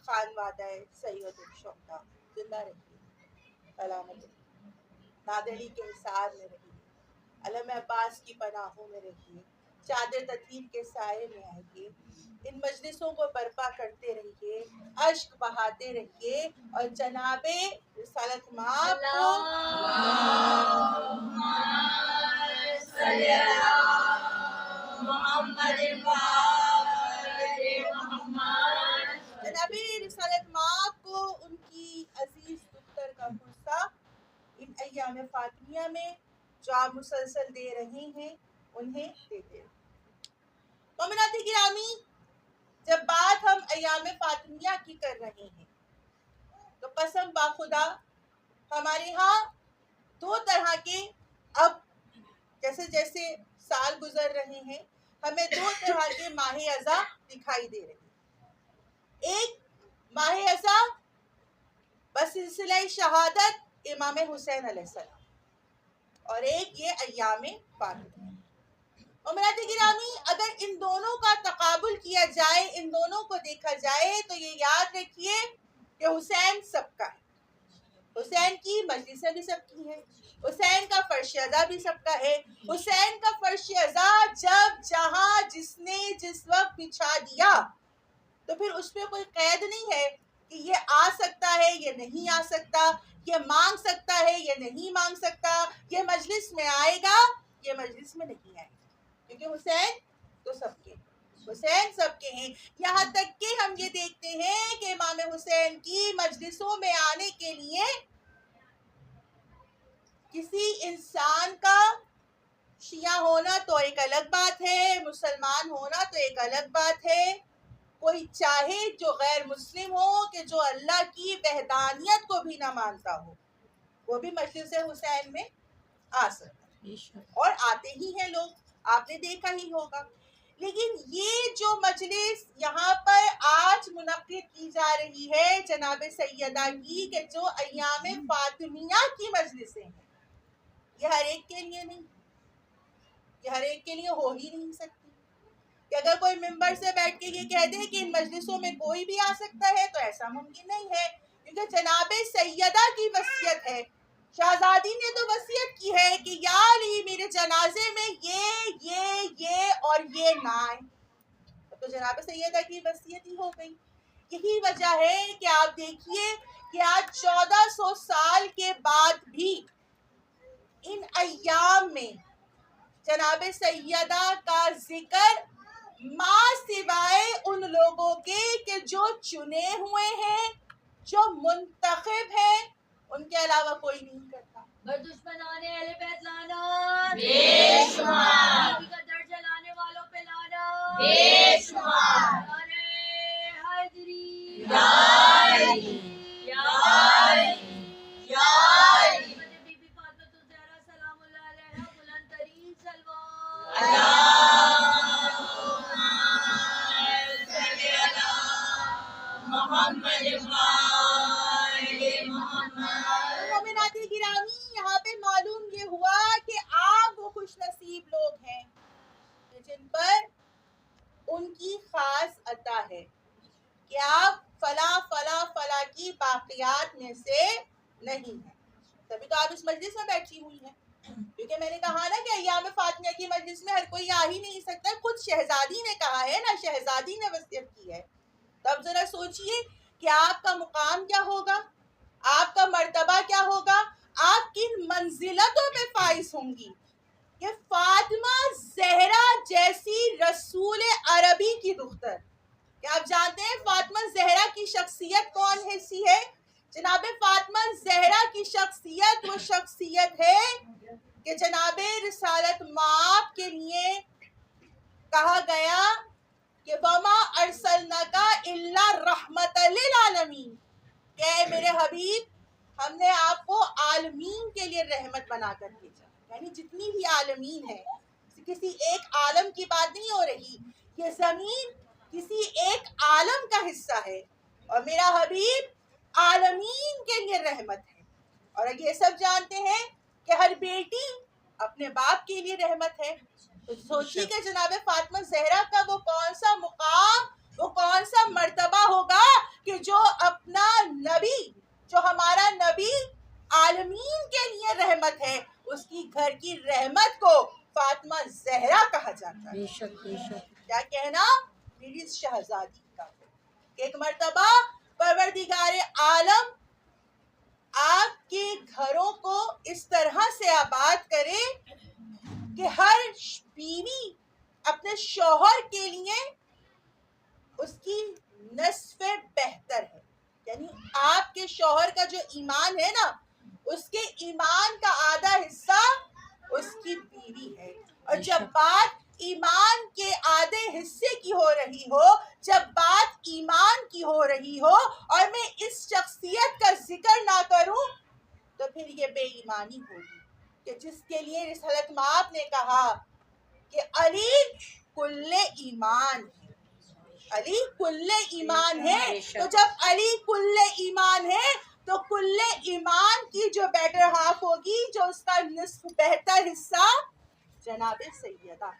خانوادہ سید الشہداء زندہ رہیے، سلامت رہیے، نادری کے حصار میں رہیے، علم عباس کی پناہوں میں رہیے، چادر تطہیر کے سائے میں آئیے، ان مجلسوں کو برپا کرتے رہیے، اشک بہاتے رہیے، اور جناب رسالت مآب کو جناب رسالت مآب کو ان کی عزیز دختر کا پرسہ ان ایام فاطمیہ میں جو آپ مسلسل دے رہے ہیں انہیں دیتے رہیں۔ مومنات گرامی، جب بات ہم ایام فاطمیہ کی کر رہے ہیں تو قسم باخدا ہمارے ہاں دو طرح کے، اب جیسے جیسے سال گزر رہے ہیں ہمیں دو طرح کے ماہ عزا دکھائی دے رہے ہیں۔ ایک ماہ عزا بسلسلہ شہادت امام حسین علیہ السلام، اور ایک یہ ایام فاطمیہ۔ امراط گرامی، اگر ان دونوں کا تقابل کیا جائے، ان دونوں کو دیکھا جائے تو یہ یاد رکھیے کہ حسین سب کا ہے، حسین کی مجلسیں بھی سب کی ہیں، حسین کا فرش عزا بھی سب کا ہے۔ حسین کا فرش عزا جب جہاں جس نے جس وقت بچھا دیا تو پھر اس پہ کوئی قید نہیں ہے کہ یہ آ سکتا ہے، یہ نہیں آ سکتا، یہ مانگ سکتا ہے، یہ نہیں مانگ سکتا، یہ مجلس میں آئے گا، یہ مجلس میں نہیں آئے گا، کیونکہ حسین تو سب کے، حسین سب کے ہیں۔ یہاں تک کہ ہم یہ دیکھتے ہیں کہ امام حسین کی مجلسوں میں آنے کے لیے کسی انسان کا شیعہ ہونا تو ایک الگ بات ہے، مسلمان ہونا تو ایک الگ بات ہے، کوئی چاہے جو غیر مسلم ہو، کہ جو اللہ کی وحدانیت کو بھی نہ مانتا ہو، وہ بھی مجلس حسین میں آ سکتا ہے، اور آتے ہی ہیں لوگ، آپ نے دیکھا ہی ہوگا۔ لیکن یہ جو مجلس یہاں پر آج منعقد کی جا رہی ہے جناب سیدہ کی، کہ جو ایام فاطمیہ کی مجلسیں ہیں، یہ ہر ایک کے لیے نہیں، یہ ہر ایک کے لیے ہو ہی نہیں سکتی کہ اگر کوئی ممبر سے بیٹھ کے یہ کہہ دے کہ ان مجلسوں میں کوئی بھی آ سکتا ہے، تو ایسا ممکن نہیں ہے، کیونکہ جناب سیدہ کی وصیت ہے، شہزادی نے تو وصیت کی ہے کہ یا علی میرے جنازے میں یہ اور یہ نہ آئے، تو جناب سیدہ کی وصیت ہی ہو گئی۔ یہی وجہ ہے کہ آپ دیکھیے کہ آج 1400 سال کے بعد بھی ان ایام میں جناب سیدہ کا ذکر ماں سوائے ان لوگوں کے کہ جو چنے ہوئے ہیں، جو منتخب ہیں، ان کے علاوہ کوئی نہیں کرتا۔ بر دشمنان اہل بیت لعنت بے شمار، نبی کا در جلانے والوں پہ لعنت بے شمار، نعرہ حیدری یا علی یا علی یا علی، بی بی فاطمہ الزہرا سلام اللہ علیہا بلند ترین صلوات، اللہم صل علی محمد مومنات گرامی، یہاں پہ معلوم یہ ہوا کہ آپ وہ خوش نصیب لوگ ہیں کہ جن پر ان کی خاص عطا ہے کہ آپ فلاں فلاں فلاں کی باقیات میں سے نہیں ہیں، تبھی تو آپ اس مجلس میں بیٹھی ہوئی ہیں، کیونکہ میں نے کہا نا کہ ایام فاطمیہ کی مجلس میں ہر کوئی آ ہی نہیں سکتا، خود شہزادی نے کہا ہے نا، شہزادی نے وصیت کی ہے، تب ذرا سوچئے کہ آپ کا مقام کیا ہوگا، آپ کا مرتبہ کیا ہوگا، آپ کن منزلتوں پہ فائز ہوں گی کہ فاطمہ زہرا جیسی رسول عربی کی دختر۔ کیا آپ جانتے ہیں فاطمہ زہرا کی شخصیت کون ایسی ہے؟ جناب فاطمہ زہرا کی شخصیت وہ شخصیت ہے کہ جناب رسالت مآب کے لیے کہا گیا کہ وَمَا أَرْسَلْنَاكَ إِلَّا رَحْمَةً لِلْعَالَمِينَ، کہ اے میرے حبیب ہم نے آپ کو عالمین کے لیے رحمت بنا کر بھیجا، یعنی جتنی بھی عالمین ہیں، کسی ایک عالم کی بات نہیں ہو رہی، یہ زمین کسی ایک عالم کا حصہ ہے، اور میرا حبیب عالمین کے لیے رحمت ہے۔ اور یہ سب جانتے ہیں کہ ہر بیٹی اپنے باپ کے لیے رحمت ہے، تو سوچیے کہ جناب فاطمہ زہرا کا وہ کون سا مقام، وہ کون سا مرتبہ ہوگا کہ جو کیا کہنا میری شہزادی کا ایک مرتبہ پروردگار عالم آپ کے گھروں کو اس طرح سے آباد کرے کہ ہر بیوی اپنے شوہر کے لیے اس کی نصف بہتر ہے، یعنی آپ کے شوہر کا جو ایمان ہے نا، اس کے ایمان کا آدھا حصہ اس کی بیوی ہے. اور جب بات ایمان کے آدھے حصے کی ہو رہی ہو، جب بات ایمان کی ہو رہی ہو اور میں اس شخصیت کا ذکر نہ کروں تو پھر یہ بے ایمانی ہوگی کہ جس کے لیے رسالت مآب نے کہا کہ علی کل ایمان ہے، علی کل ایمان ہے. تو جب علی کل ایمان ہے تو کل ایمان کی جو بیٹر ہاف ہوگی، جو اس کا نصف بہتر حصہ، جناب سیدہ.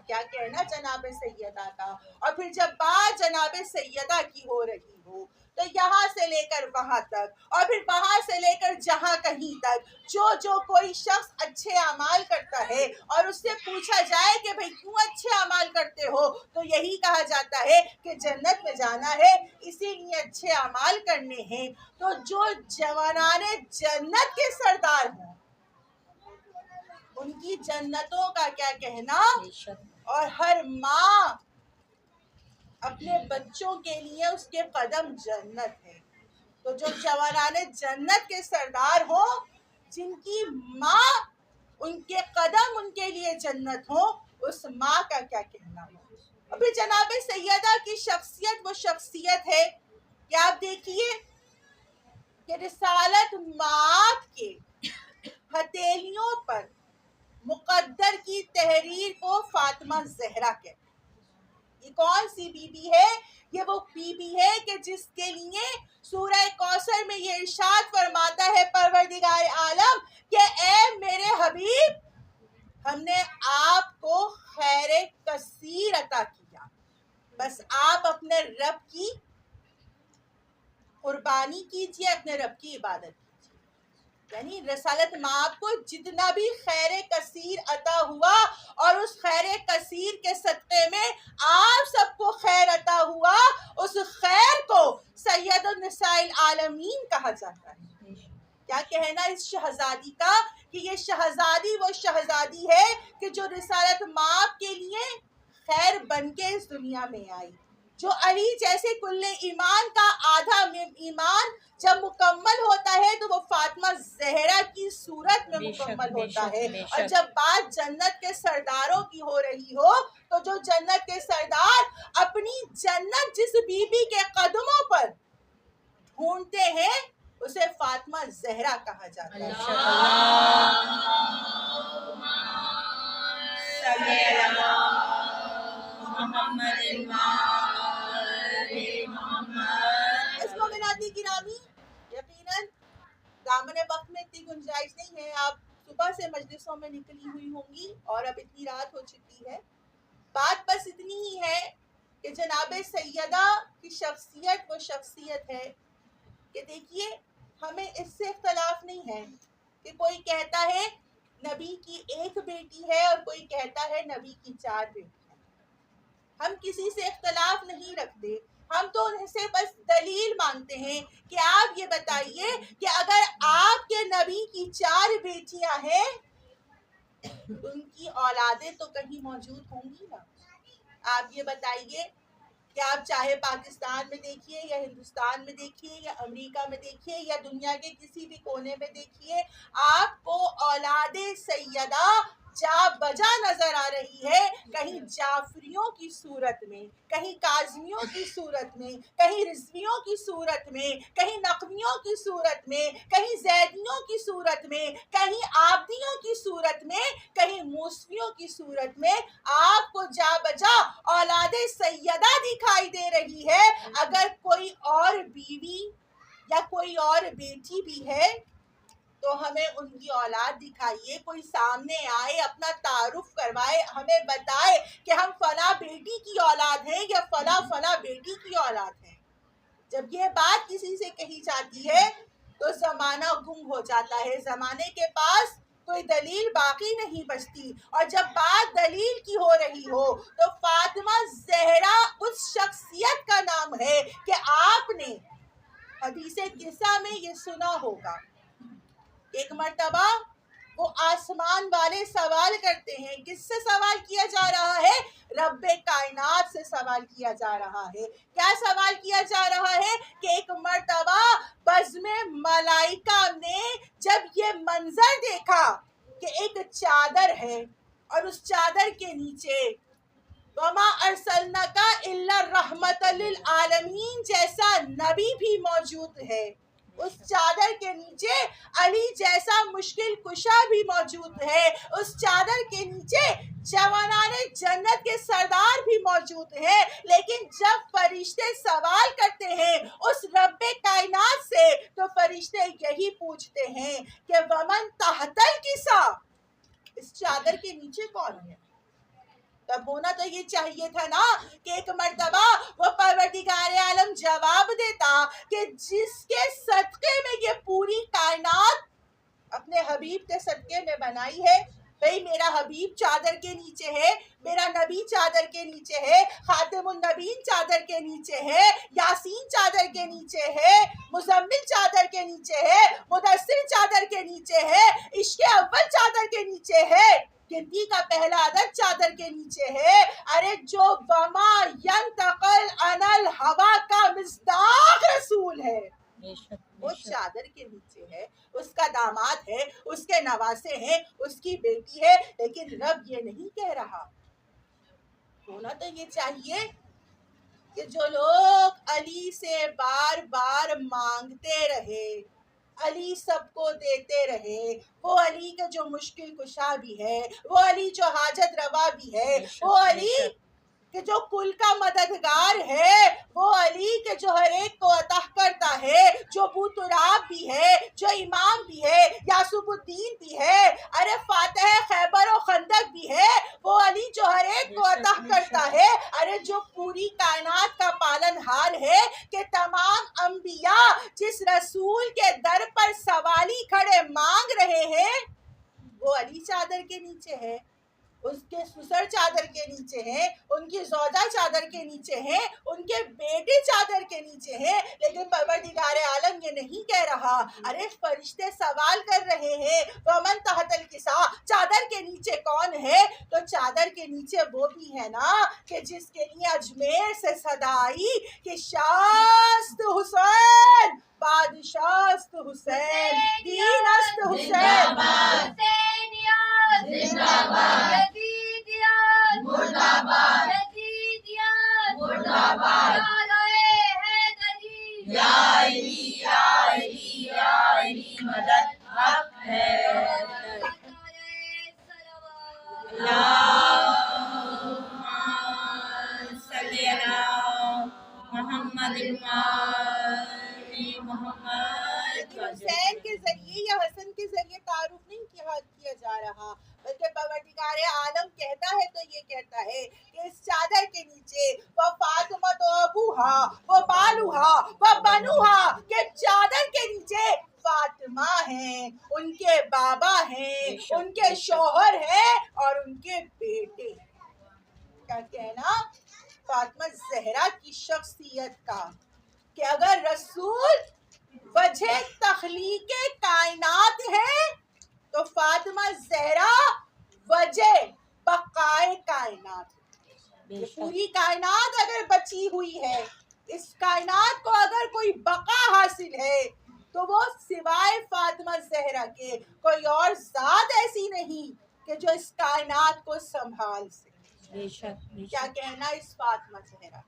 کیا کہنا جناب سیدہ کا. اور پھر جب بات جناب سیدہ کی ہو رہی ہو تو یہاں سے لے کر وہاں تک اور پھر وہاں سے لے کر جہاں کہیں تک جو کوئی شخص اچھے اعمال کرتا ہے اور اس سے پوچھا جائے کہ بھئی کیوں اچھے اعمال کرتے ہو، تو یہی کہا جاتا ہے کہ جنت میں جانا ہے، اسی لیے اچھے اعمال کرنے ہیں. تو جو جوانان جنت کے سردار ہوں ان کی جنتوں کا کیا کہنا. اور ہر ماں اپنے بچوں کے لیے اس کے قدم جنت ہے. تو جو جوانان جنت کے سردار ہوں، جن کی ماں ان کے قدم ان کے لیے جنت ہو، اس ماں کا کیا کہنا ہو. اور پھر جناب سیدہ کی شخصیت وہ شخصیت ہے کہ آپ دیکھیے کہ رسالت مآب کے ہتھیلیوں پر مقدر کی تحریر کو فاطمہ زہرا کہتے ہیں. یہ کون سی بی بی ہے؟ یہ وہ بی بی ہے کہ جس کے لیے سورہ کوثر میں یہ ارشاد فرماتا ہے پروردگار عالم کہ اے میرے حبیب، ہم نے آپ کو خیر کثیر عطا کیا، بس آپ اپنے رب کی قربانی کیجئے، اپنے رب کی عبادت کیجئے. یعنی رسالت مآب کو جتنا بھی خیر کثیر عطا ہوا اور اس خیر کثیر کے صدقے میں آپ سب کو خیر عطا ہوا، اس خیر کو سید النساء العالمین کہا جاتا ہے. کیا کہنا اس شہزادی کا کہ یہ شہزادی وہ شہزادی ہے کہ جو رسالت مآب کے لیے خیر بن کے اس دنیا میں آئی. جو علی جیسے کل ایمان کا آدھا ایمان جب مکمل ہوتا ہے تو وہ فاطمہ زہرا کی صورت میں مکمل ہوتا ہے. اور جب بات جنت کے سرداروں کی ہو رہی ہو تو جو جنت کے سردار اپنی جنت جس بی بی کے قدموں پر ڈھونڈتے ہیں اسے فاطمہ زہرا کہا جاتا ہے. مومناتی گرامی، یقیناً دامن وقت میں اتنی گنجائش نہیں ہے. آپ صبح سے مجلسوں میں نکلی ہوئی ہوں گی اور اب اتنی رات ہو چکی ہے. بات بس اتنی ہی ہے کہ جناب سیدہ کی شخصیت وہ شخصیت ہے کہ دیکھیے ہمیں اس سے اختلاف نہیں ہے کہ کوئی کہتا ہے نبی کی ایک بیٹی ہے اور کوئی کہتا ہے نبی کی 4 بیٹی ہیں. ہم کسی سے اختلاف نہیں رکھتے، ہم تو ان سے بس دلیل مانگتے ہیں کہ آپ یہ بتائیے کہ اگر آپ کے نبی کی 4 بیٹیاں ہیں ان کی اولادیں تو کہیں موجود ہوں گی نا. آپ یہ بتائیے کہ آپ چاہے پاکستان میں دیکھیے یا ہندوستان میں دیکھیے یا امریکہ میں دیکھیے یا دنیا کے کسی بھی کونے میں دیکھیے، آپ کو اولاد سیدہ جا بجا نظر آ رہی ہے. کہیں جعفریوں کی صورت میں، کہیں کاظمیوں کی صورت میں، کہیں رضویوں کی صورت میں، کہیں نقویوں کی صورت میں، کہیں زیدیوں کی صورت میں، کہیں عابدیوں کی صورت میں، کہیں موسویوں کی صورت میں آپ کو جا بجا اولاد سیدہ دکھائی دے رہی ہے. اگر کوئی اور بیوی یا کوئی اور بیٹی بھی ہے تو ہمیں ان کی اولاد دکھائیے، کوئی سامنے آئے، اپنا تعارف کروائے، ہمیں بتائے کہ ہم فلاں بیٹی کی اولاد ہیں یا فلاں بیٹی کی اولاد ہیں. جب یہ بات کسی سے کہی جاتی ہے تو زمانہ گم ہو جاتا ہے. زمانے کے پاس کوئی دلیل باقی نہیں بچتی. اور جب بات دلیل کی ہو رہی ہو تو فاطمہ زہرا اس شخصیت کا نام ہے کہ آپ نے حدیث قصہ میں یہ سنا ہوگا. ایک مرتبہ وہ آسمان والے سوال کرتے ہیں. کس سے سوال کیا جا رہا ہے؟ رب کائنات سے سوال کیا جا رہا ہے. کیا سوال کیا جا رہا ہے؟ کہ ایک مرتبہ بزم ملائکہ نے جب یہ منظر دیکھا کہ ایک چادر ہے اور اس چادر کے نیچے وما ارسلناک الا رحمت للعالمین جیسا نبی بھی موجود ہے، اس چادر کے نیچے علی جیسا مشکل کشا بھی موجود ہے، اس چادر کے نیچے جوانان جنت کے سردار بھی موجود ہیں. لیکن جب فرشتے سوال کرتے ہیں اس رب کائنات سے تو فرشتے یہی پوچھتے ہیں کہ ومن تحت الکسا، اس چادر کے نیچے کون ہے؟ تب ہونا تو یہ چاہیے تھا نا کہ ایک مرتبہ وہ پروردگار عالم جواب دیتا کہ جس کے صدقے میں یہ پوری کائنات اپنے حبیب کے صدقے میں بنائی ہے. بھئی میرا حبیب چادر کے نیچے ہے، میرا نبی چادر کے نیچے ہے، خاتم النبیین چادر کے نیچے ہے، یاسین چادر کے نیچے ہے، مزمل چادر کے نیچے ہے، مدثر چادر کے نیچے ہے، عشق اول چادر کے نیچے ہے، گنتی کا پہلا عدد چادر کے نیچے ہے. ارے جو وما ینتقل عن الہوا کا مصداق رسول ہے وہ چادر کے نیچے ہے، اس کا داماد ہے، اس کے نواسے ہیں، اس کی بیٹی ہے. لیکن رب یہ نہیں کہہ رہا. ہونا تو یہ چاہیے کہ جو لوگ علی سے بار بار مانگتے رہے، علی سب کو دیتے رہے، وہ علی کا جو مشکل کشا بھی ہے، وہ علی جو حاجت روا بھی ہے، وہ علی کہ جو کل کا مددگار ہے، وہ علی کہ جو ہر ایک کو عطا کرتا ہے، جو بو تراب بھی ہے، جو امام بھی ہے، یاسوب الدین بھی ہے، ارے فاتح خیبر و خندق بھی ہے، وہ علی جو ہر ایک کو عطا کرتا ہے. ارے جو پوری کائنات کا پالن ہار ہے کہ تمام انبیاء جس رسول کے در پر سوالی کھڑے مانگ رہے ہیں وہ علی چادر کے نیچے ہے، اس کے سسر چادر کے نیچے ہیں، ان کی زوجہ چادر کے نیچے ہیں، ان کے بیٹے چادر کے نیچے ہیں. لیکن پروردگار عالم یہ نہیں کہہ رہا. ارے فرشتے سوال کر رہے ہیں ومن تحت الکسا، چادر کے نیچے کون ہے؟ تو چادر کے نیچے وہ بھی ہے نا کہ جس کے لیے اجمیر سے صدا آئی کہ شاست حسین، بادشاست حسین، دین است حسین، حسینیت زندہ باد، یزیدیت مردہ باد، یزیدیت مردہ باد، نعرہ حیدری یا علی یا علی یا علی مدد حق ہے. اللہم صلی علی محمد محمد. حسین کے ذریعے یا حسن کے ذریعے تعارف نہیں کیا جا رہا، بلکہ پروردگار عالم کہتا ہے تو یہ کہتا ہے کہ اس چادر کے نیچے وہ فاطمہ تو ابوہا وہ بالوہا وہ بنوہا، کہ چادر کے نیچے فاطمہ ہیں، ان کے بابا ہیں، ان کے شوہر ہیں اور ان کے بیٹے. کیا کہنا فاطمہ زہرا کی شخصیت کا کہ اگر رسول وجہ تخلیق کائنات ہے تو فاطمہ زہرا وجہ بقائے کائنات. پوری کائنات اگر بچی ہوئی ہے، اس کائنات کو اگر کوئی بقا حاصل ہے تو وہ سوائے فاطمہ زہرا کے کوئی اور ذات ایسی نہیں کہ جو اس کائنات کو سنبھال سکے. کیا کہنا اس فاطمہ زہرا.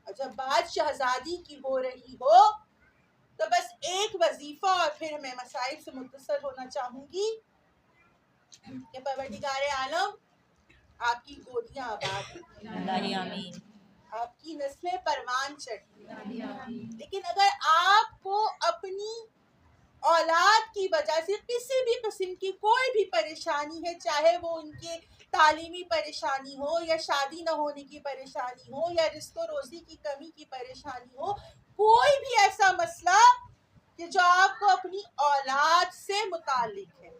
اور جب بات شہزادی کی ہو رہی ہو تو بس ایک وظیفہ اور پھر میں مسائل سے متصل ہونا چاہوں گی کہ پروردگار عالم آپ کی گودیاں آباد رکھیں، آپ کی نسلیں پروان چڑھیں. لیکن اگر آپ کو اپنی اولاد کی وجہ سے کسی بھی قسم کی کوئی بھی پریشانی ہے، چاہے وہ ان کے تعلیمی پریشانی ہو یا شادی نہ ہونے کی پریشانی ہو یا رزق و روزی کی کمی کی پریشانی ہو، کوئی بھی ایسا مسئلہ کہ جو آپ کو اپنی اولاد سے متعلق ہے،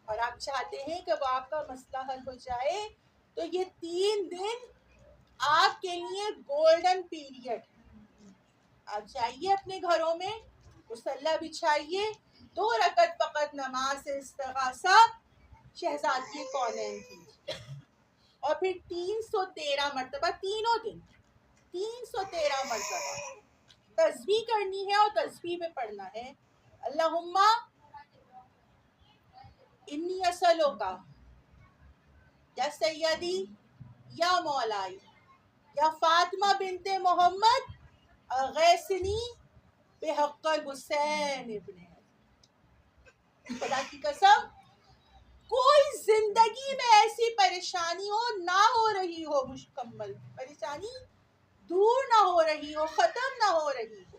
اور آپ چاہتے ہیں کہ وہ آپ کا مسئلہ حل ہو جائے، تو یہ 3 دن آپ کے لیے گولڈن پیریڈ. آپ جائیے اپنے گھروں میں، مصلی بچھائیے، 2 رکعت فقط نماز استغاثہ شہزادی کونین کی، اور پھر 313 مرتبہ تینوں دن 313 مرتبہ تسبیح کرنی ہے، اور تسبیح میں پڑھنا ہے اللہم انی اسألوکا یا سیدی یا مولائی یا فاطمہ بنت محمد اغیثنی بحق الحسین ابن. خدا کی قسم کوئی زندگی میں ایسی پریشانی نہ ہو رہی ہو، مکمل پریشانی دور نہ ہو رہی ہو، ختم نہ ہو رہی ہو،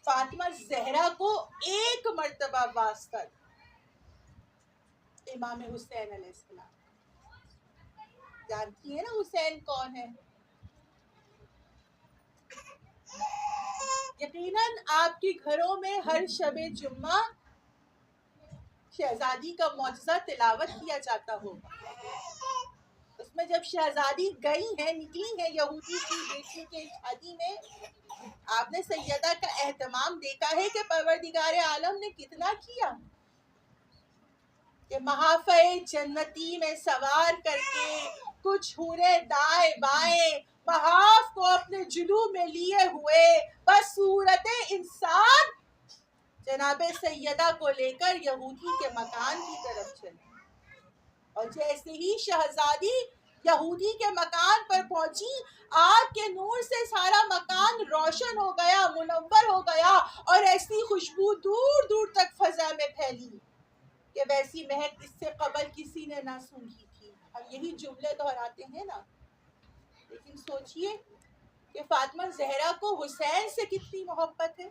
فاطمہ زہرا کو ایک مرتبہ واسطہ امام حسین علیہ السلام. جانتی ہے نا حسین کون ہے؟ یقیناً آپ کے گھروں میں ہر شب جمعہ شہزادی کا معجزہ تلاوت کیا جاتا ہوگا. اس میں جب شہزادی گئی ہیں، نکلی ہیں یہودی کی بیٹی کے شادی میں، آپ نے سیدہ کا اہتمام دیکھا ہے کہ پروردگار عالم نے کتنا کیا، کہ محافظ جنتی میں سوار کر کے کچھ حوریں دائیں بائیں محاف کو اپنے جلو میں لیے ہوئے بس صورت انسان جناب سیدہ کو لے کر یہودی کے مکان کی طرف چلے. اور جیسے ہی شہزادی یہودی کے مکان پر پہنچی، آپ کے نور سے سارا مکان روشن ہو گیا، منور ہو گیا، اور ایسی خوشبو دور دور تک فضا میں پھیلی کہ ویسی مہک اس سے قبل کسی نے نہ سونگھی تھی. اب یہی جملے دہراتے ہیں نا، لیکن سوچئے کہ فاطمہ زہرا کو حسین سے کتنی محبت ہے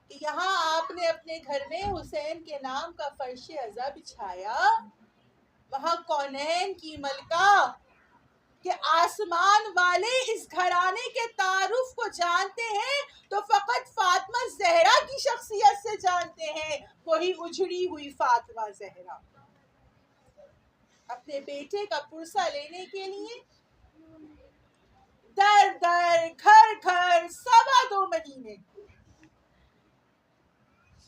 کہ یہاں آپ نے اپنے گھر میں حسین کے نام کا فرش عزا بچھایا. وہاں کونین کی ملکہ کہ آسمان والے اس گھرانے کے تعارف کو جانتے ہیں تو فقط فاطمہ زہرا کی شخصیت سے جانتے ہیں، وہی اجڑی ہوئی فاطمہ زہرا اپنے بیٹے کا پرسہ لینے کے لیے در در گھر گھر 2.25 مہینے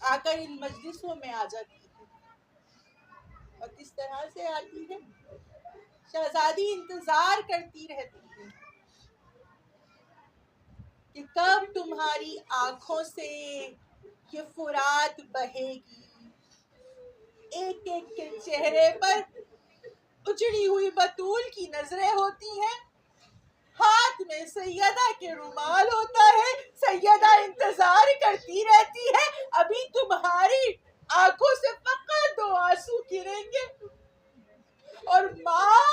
آ کر ان مجلسوں میں آ جاتی ہے. اور کس طرح سے آتی ہے؟ شہزادی انتظار کرتی رہتی ہے کہ کب تمہاری آنکھوں سے یہ فرات بہے گی. ایک ایک کے چہرے پر اجڑی ہوئی بطول کی نظریں ہوتی ہیں، ہاتھ میں سیدہ کے رومال ہوتا ہے. سیدہ انتظار کرتی رہتی ہے، ابھی تمہاری آنکھوں سے فقط 2 آنسو گریں گے. اور ماں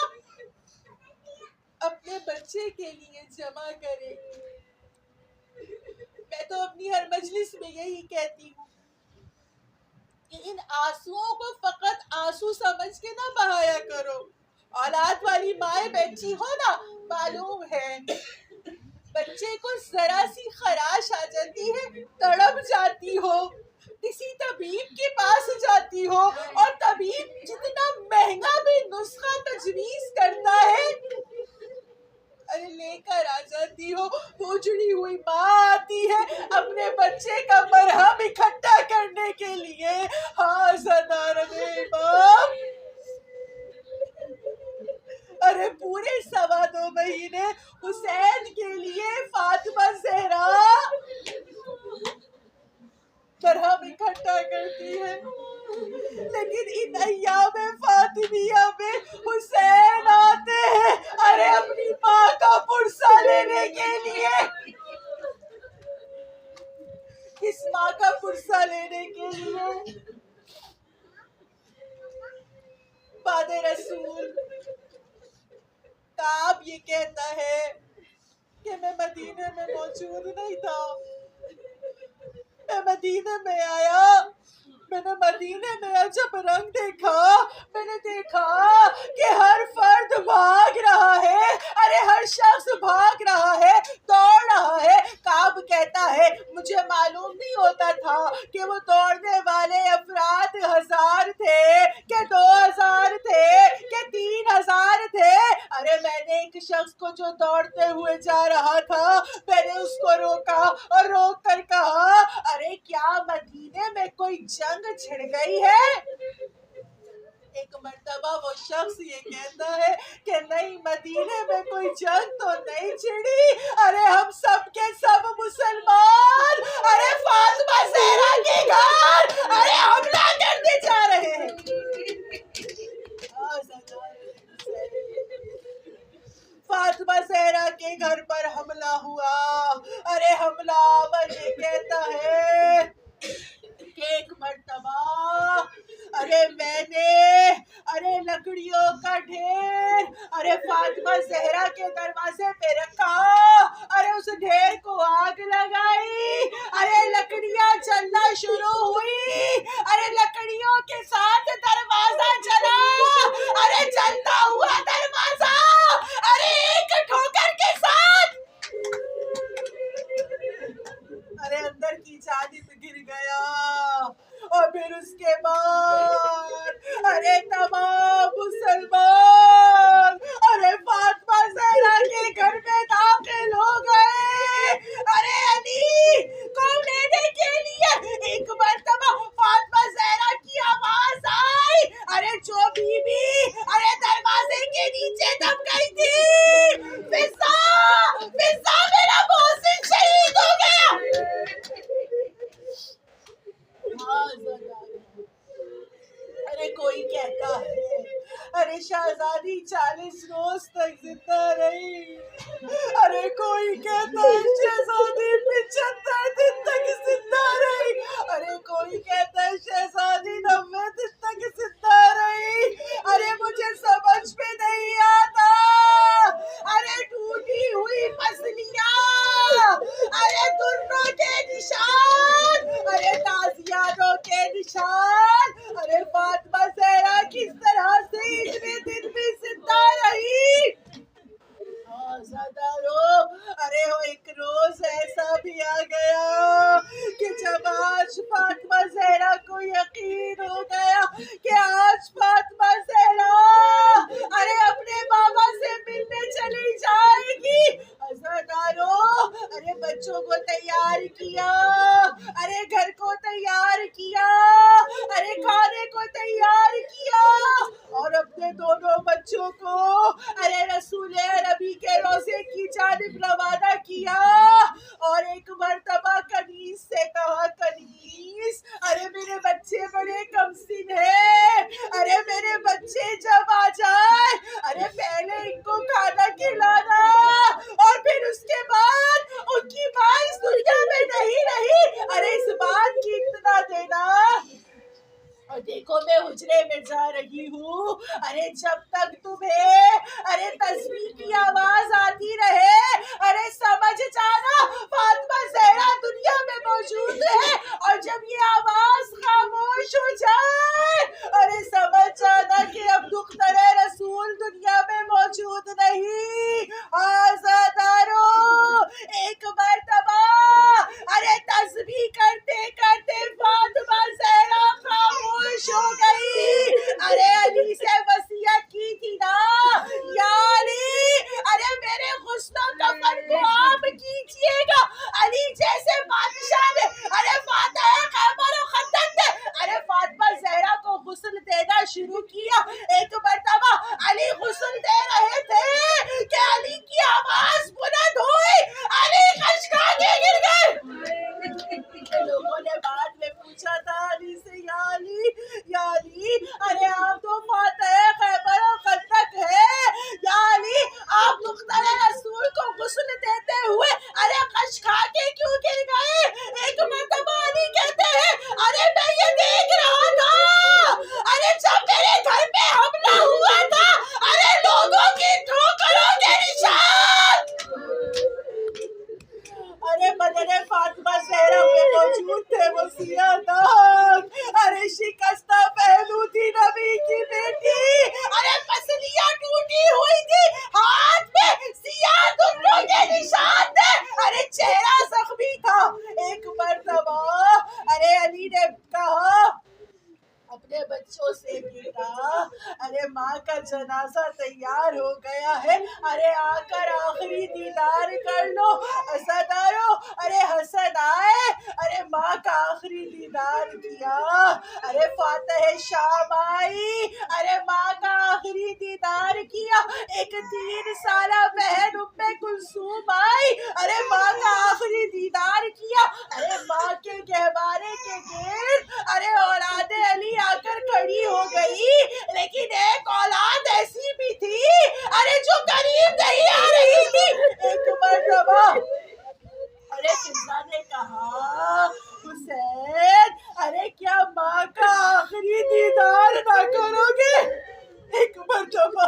اپنے بچے کے لیے جمع کرے گی. میں تو اپنی ہر مجلس میں یہی کہتی ہوں کہ ان آنسوؤں کو فقط آنسو سمجھ کے نہ بہایا کرو. اولاد والی مائیں بیٹھی ہو نا، معلوم ہے بچے کو ذرا سی خراش آ جاتی ہے، تڑپ جاتی ہو، کسی طبیب کے پاس جاتی ہو، اور طبیب جتنا مہنگا بھی نسخہ تجویز کرتا ہے ارے لے کر آ جاتی ہو. اجڑی ہوئی ماں آتی ہے اپنے بچے کا مرہم اکٹھا کرنے کے لیے. ہاں سردار امام، ارے پورے 2.25 مہینے حسین کے لیے فاطمہ زہرا مرہم اکٹھا کرتی ہے، لیکن ان ایام فاطمیہ میں حسین آتے ہیں ارے اپنی ماں کا پرسہ لینے کے لیے. کس ماں کا پرسہ لینے کے لیے؟ بعد رسول کعب یہ کہتا ہے کہ میں مدینے میں موجود نہیں تھا، میں مدینے میں آیا، میں نے مدینے میں جب رنگ دیکھا، میں نے دیکھا کہ ہر فرد بھاگ رہا ہے، ارے ہر شخص بھاگ رہا ہے، دوڑ رہا ہے. کعب کہتا ہے مجھے معلوم نہیں ہوتا تھا کہ وہ دوڑنے والے افراد 1000 روکا اور روک کر کہا ارے کیا مدینے میں کوئی جنگ چھڑ گئی ہے؟ ایک مرتبہ وہ شخص یہ کہتا ہے کہ نہیں مدینے میں کوئی جنگ تو نہیں چھڑی، ارے ہم سب کے سب مسلمان ارے فاطمہ زہرا کے گھر ارے حملہ کرنے جا رہے ہیں۔ فاطمہ زہرا کے گھر پر حملہ ہوا، ارے حملہ آور یہ کہتا ہے کہ ایک مرتبہ ارے میں نے ارے لکڑیوں کا ڈھیر ارے فاطمہ زہرا کے دروازے پہ رکھا، ارے اس ڈھیر کو آگ لگائی، ارے لکڑیاں جلنا شروع ہوئی، ارے لکڑیوں کے ساتھ دروازہ جلا، ارے جلتا ہوا دروازہ ارے ایک ٹھوکر کے ساتھ ارے اندر کی جانب گر گیا، اور پھر اس کے بعد ارے تمام مسلمان ارے فاطمہ زہرا کے گھر میں داخل ہو گئے، ارے علی کو لینے کے لیے۔ ایک مرتبہ فاطمہ زہرا کی آواز آئی، ارے جو بی بی ارے دروازے کے نیچے دب گئی تھی، فضا میرا محسن شہید ہو گیا۔ ارے کوئی کہتا ہے ارے شہزادی 40 روز تک زندہ رہی، ارے کوئی کہتا ہے شہزادی 75 دن تک زندہ رہی، ارے کوئی کہتا ہے شہزادی 90 دن تک زندہ رہی، ارے مجھے سمجھ میں نہیں آتا، ارے ٹوٹی ہوئی پسلیاں، ارے دروں کے نشان، ارے تازیانوں کے نشان، ارے فاطمہ زہرا کس طرح سے اتنے دن بھی زندہ رہی۔ ارے وہ ایک روز ایسا بھی آ گیا کہ جب آج فاطمہ زہرا کو یقین ہو گیا کہ آج فاطمہ زہرا ارے اپنے بابا سے ملنے چلی جائے گی، عزادارو ارے بچوں کو تیار کیا، ارے گھر کو تیار کیا، ارے کھانے کو تیار کیا، اور اپنے دونوں بچوں کو ارے رسول نبی کے روضے کی جانب روانہ کیا، اور ایک مرتبہ کنیز سے کہا کنیز ارے میرے بچے بڑے کم سن ہیں، ارے میرے بچے جب آ جائے ارے پہلے ان کو کھانا کھلانا، اور پھر اس کے بعد ان کی ماں اس دنیا میں نہیں رہی ارے اس بات کی اطلاع دینا، اور دیکھو میں حجرے میں جا رہی ہوں، ارے جب تک تمہیں ارے تسبیح کی آواز آتی رہے ارے سمجھ جانا فاطمہ زہرا دنیا میں موجود ہے، اور جب یہ آواز خاموش ہو جائے ارے سمجھ جانا کہ اب دختر رسول دنیا میں موجود نہیں۔ آزادارو ایک مرتبہ ارے تسبیح کرتے کرتے فاطمہ زہرا خاموش ہو گئی، ارے علی سے وصیت کی تھی نا یا علی ارے میرے غسل و کفن کو آپ کیجئے گا، علی جیسے بادشاہ نے ارے فاتح خیبر و خندق نے ارے فاطمہ زہرا کو غسل دینا شروع کیا، ایک مرتبہ علی غسل دے رہے تھے کہ علی کی آواز بلند ہوئی، علی خشکا کے گر گئے۔ لوگوں نے بعد میں پوچھا تھا علی سے یا علی ارے آپ تو فاتح خیبر و خندق ہے، یا علی آپ دختر رسول کو غسل دیتے ہوئے ارے خش کھا کے کیوں گر گئے؟ ایک مرتبہ علی کہتے ہیں ارے میں یہ دیکھ رہا تھا ارے جب میرے گھر پہ حملہ ہوا تھا ارے لوگوں کی ٹھوکروں کے نشان ارے بدن فاطمہ زہرا میں موجود تھے، وہ سیاہ داغ ارے شکستہ پہلو تھی نبی کی بیٹی، ارے پسلیاں ٹوٹی ہوئی تھی، ہاتھ میں سیاہ دروں کے نشان تھے، ارے چہرہ زخمی تھا۔ ایک مرتبہ ارے علی نے کہا اپنے چھوٹے بچوں سے گرا. ارے ماں کا جنازہ تیار ہو گیا ہے, ارے آ کر آخری دیدار کر لو. عزادارو ارے حسن آئے, ارے ماں کا آخری دیدار کیا. ارے فاتح شام آئی, ارے ماں کا آخری دیدار کیا. ایک 3 سالہ بہن ام کلثوم آئی, ارے ماں کا آخری دیدار کیا. ارے ماں کے گہوارے کے گرد ارے اولاد علی آ کر کھڑی ہو گئی, لیکن ایک اولاد ایسی بھی تھی ارے جو قریب نہیں آ رہی تھی. ایک مرتبہ ارے فضا نے کہا, حسین ارے کیا ماں کا آخری دیدار نہ کرو گے؟ ایک مرتبہ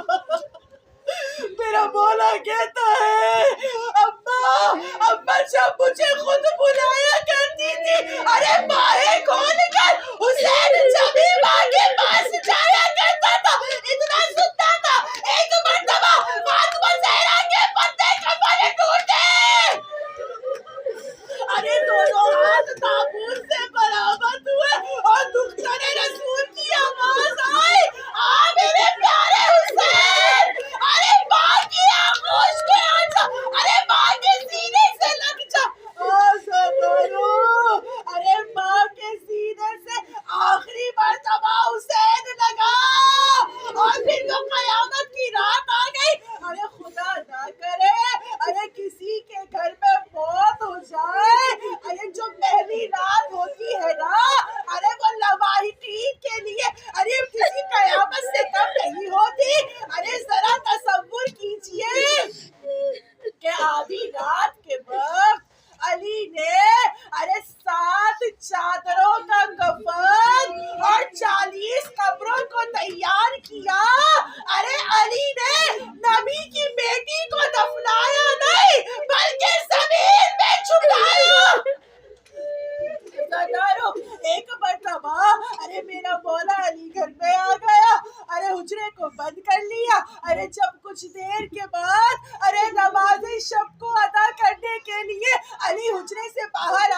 میرا مولا کہتا ہے, اماں جب مجھے خود بلایا کرتی تھی, ارے باہیں کھول کر حسین جب ہی ماں کے پاس جایا کرتا تھا, اتنا سنتا تھا. ایک مرتبہ فاطمہ زہرا کے پتے کمر ٹوٹے, ارے دونوں ہاتھ تابوت سے برآمد ہوئے اور دختر رسول کی آواز آئی, آ میرے پیارے حسین. ارے ماں کی آغوش کے آجا, ارے ماں کے سینے سے لگ جا. ارے ماں کے سینے سے آخری مرتبہ حسین لگا, اور پھر وہ قیامت کی رات آ گئی. ارے خدا نہ کرے ارے کسی کے گھر میں موت ہو جائے, ارے جو پہلی رات ہوتی ہے نا, ارے وہ لواحقین کے لیے ارے کسی قیامت سے کم نہیں ہوتی. ارے ذرا تصور کیجئے کہ آدھی رات کے وقت علی نے ارے 7 چادروں کا کفن اور 40 قبروں کو تیار کیا. ارے علی نے نبی کی بیٹی کو دفنایا نہیں بلکہ زمین میں چھپایا. ایک مرتبہ ارے میرا مولا علی گھر میں آ گیا, ارے حجرے کو بند کر لیا. ارے جب کچھ دیر کے بعد ارے نماز شب کو ادا کرنے کے لیے علی حجرے سے باہر